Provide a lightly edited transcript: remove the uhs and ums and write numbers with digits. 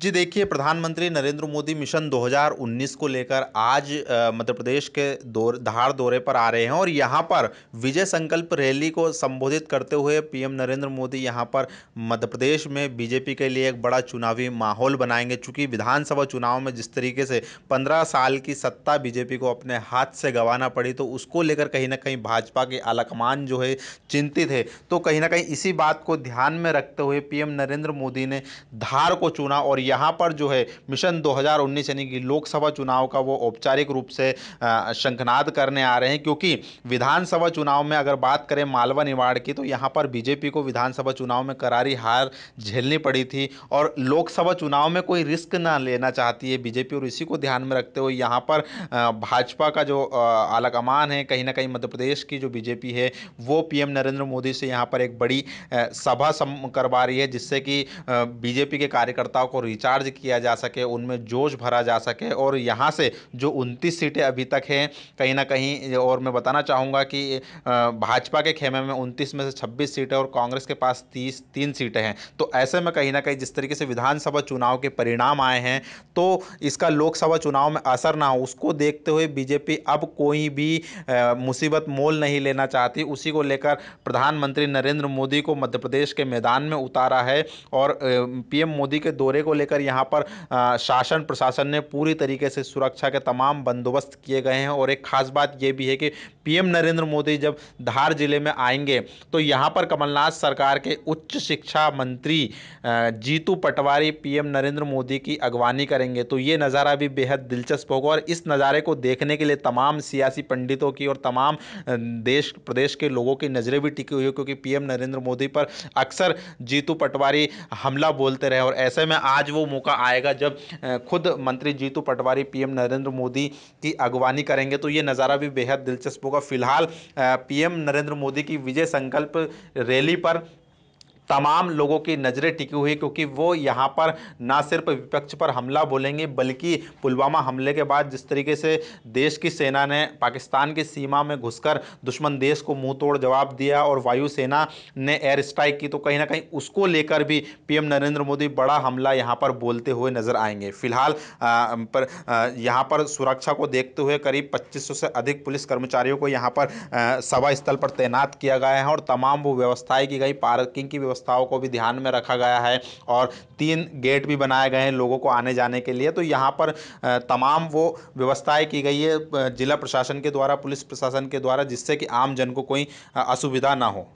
जी देखिए, प्रधानमंत्री नरेंद्र मोदी मिशन 2019 को लेकर आज मध्य प्रदेश के धार दौरे पर आ रहे हैं और यहाँ पर विजय संकल्प रैली को संबोधित करते हुए पीएम नरेंद्र मोदी यहाँ पर मध्य प्रदेश में बीजेपी के लिए एक बड़ा चुनावी माहौल बनाएंगे। चूंकि विधानसभा चुनाव में जिस तरीके से 15 साल की सत्ता बीजेपी को अपने हाथ से गंवाना पड़ी, तो उसको लेकर कहीं ना कहीं भाजपा के आलाकमान जो है चिंतित है। तो कहीं ना कहीं इसी बात को ध्यान में रखते हुए पीएम नरेंद्र मोदी ने धार को चुना और यहाँ पर जो है मिशन 2019 यानी कि लोकसभा चुनाव का वो औपचारिक रूप से शंखनाद करने आ रहे हैं। क्योंकि विधानसभा चुनाव में अगर बात करें मालवा निमाड़ की, तो यहाँ पर बीजेपी को विधानसभा चुनाव में करारी हार झेलनी पड़ी थी और लोकसभा चुनाव में कोई रिस्क ना लेना चाहती है बीजेपी। और इसी को ध्यान में रखते हुए यहाँ पर भाजपा का जो आलाकमान है, कहीं ना कहीं मध्य प्रदेश की जो बीजेपी है वो पीएम नरेंद्र मोदी से यहाँ पर एक बड़ी सभा करवा रही है, जिससे कि बीजेपी के कार्यकर्ताओं को रिचार्ज किया जा सके, उनमें जोश भरा जा सके। और यहाँ से जो 29 सीटें अभी तक हैं कहीं ना कहीं, और मैं बताना चाहूँगा कि भाजपा के खेमे में 29 में से 26 सीटें और कांग्रेस के पास 3 सीटें हैं। तो ऐसे में कहीं ना कहीं जिस तरीके से विधानसभा चुनाव के परिणाम आए हैं, तो इसका लोकसभा चुनाव में असर ना हो उसको देखते हुए बीजेपी अब कोई भी मुसीबत मोल नहीं लेना चाहती। उसी को लेकर प्रधानमंत्री नरेंद्र मोदी को मध्य प्रदेश के मैदान में उतारा है और पीएम मोदी के दौरे को लेकर यहाँ पर शासन प्रशासन ने पूरी तरीके से सुरक्षा के तमाम बंदोबस्त किए गए हैं। और एक खास बात यह भी है कि पीएम नरेंद्र मोदी जब धार जिले में आएंगे तो यहाँ पर कमलनाथ सरकार के उच्च शिक्षा मंत्री जीतू पटवारी पीएम नरेंद्र मोदी की अगवानी करेंगे। तो ये नज़ारा भी बेहद दिलचस्प होगा और इस नज़ारे को देखने के लिए तमाम सियासी पंडितों की और तमाम देश प्रदेश के लोगों की नज़रें भी टिकी हुई है। क्योंकि पीएम नरेंद्र मोदी पर अक्सर जीतू पटवारी हमला बोलते रहे और ऐसे में आज वो मौका आएगा जब खुद मंत्री जीतू पटवारी पीएम नरेंद्र मोदी की अगवानी करेंगे। तो ये नज़ारा भी बेहद दिलचस्प होगा। फिलहाल पीएम नरेंद्र मोदी की विजय संकल्प रैली पर तमाम लोगों की नज़रें टिकी हुई, क्योंकि वो यहाँ पर ना सिर्फ विपक्ष पर हमला बोलेंगे बल्कि पुलवामा हमले के बाद जिस तरीके से देश की सेना ने पाकिस्तान की सीमा में घुसकर दुश्मन देश को मुंह तोड़ जवाब दिया और वायुसेना ने एयर स्ट्राइक की, तो कहीं ना कहीं उसको लेकर भी पीएम नरेंद्र मोदी बड़ा हमला यहाँ पर बोलते हुए नजर आएंगे। फिलहाल यहाँ पर सुरक्षा को देखते हुए करीब 2500 से अधिक पुलिस कर्मचारियों को यहाँ पर सभा स्थल पर तैनात किया गया है और तमाम वो व्यवस्थाएं की गई, पार्किंग की व्यवस्थाओं को भी ध्यान में रखा गया है और 3 गेट भी बनाए गए हैं लोगों को आने जाने के लिए। तो यहाँ पर तमाम वो व्यवस्थाएं की गई है जिला प्रशासन के द्वारा, पुलिस प्रशासन के द्वारा, जिससे कि आम जन को कोई असुविधा ना हो।